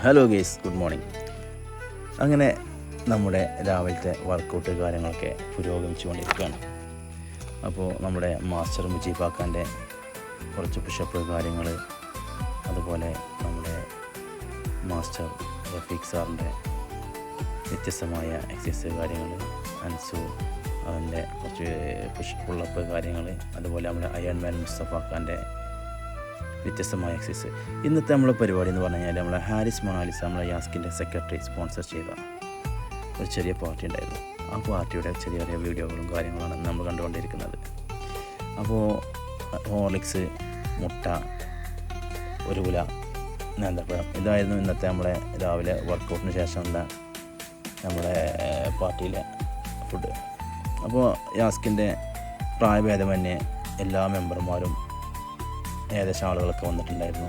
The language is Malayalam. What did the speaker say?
Hello guys, good morning. അങ്ങനെ നമ്മുടെ രാവിലത്തെ വർക്കൗട്ട് കാര്യങ്ങളൊക്കെ പുരോഗമിച്ചുകൊണ്ടിരിക്കുകയാണ്. അപ്പോൾ നമ്മുടെ മാസ്റ്റർ മുജീബാക്കാൻ്റെ കുറച്ച് പുഷപ്പ് കാര്യങ്ങൾ, അതുപോലെ നമ്മുടെ മാസ്റ്റർ റഫീഖ് സാറിൻ്റെ വ്യത്യസ്തമായ എക്സസൈസ് കാര്യങ്ങൾ, അൻസു അവൻ്റെ കുറച്ച് പുള്ളപ്പ് കാര്യങ്ങൾ, അതുപോലെ നമ്മുടെ അയൺമാൻ മുസ്തഫാക്കാൻ്റെ വ്യത്യസ്തമായ എക്സസൈസ്. ഇന്നത്തെ നമ്മളെ പരിപാടി എന്ന് പറഞ്ഞു കഴിഞ്ഞാൽ നമ്മളെ ഹാരിസ് മൊണാലിസ, നമ്മളെ യാസ്കിൻ്റെ സെക്രട്ടറി, സ്പോൺസർ ചെയ്ത ഒരു ചെറിയ പാർട്ടി ഉണ്ടായിരുന്നു. ആ പാർട്ടിയുടെ ചെറിയ ചെറിയ വീഡിയോകളും കാര്യങ്ങളാണ് നമ്മൾ കണ്ടുകൊണ്ടിരിക്കുന്നത്. അപ്പോൾ ഹോർലിക്സ്, മുട്ട, ഒരു കുല നേന്ത്രപ്പഴം, ഇതായിരുന്നു ഇന്നത്തെ നമ്മളെ രാവിലെ വർക്കൗട്ടിന് ശേഷമുള്ള നമ്മുടെ പാർട്ടിയിലെ ഫുഡ്. അപ്പോൾ യാസ്കിൻ്റെ പ്രായഭേദമന്യേ എല്ലാ മെമ്പർമാരും ഏകദേശം ആളുകളൊക്കെ വന്നിട്ടുണ്ടായിരുന്നു.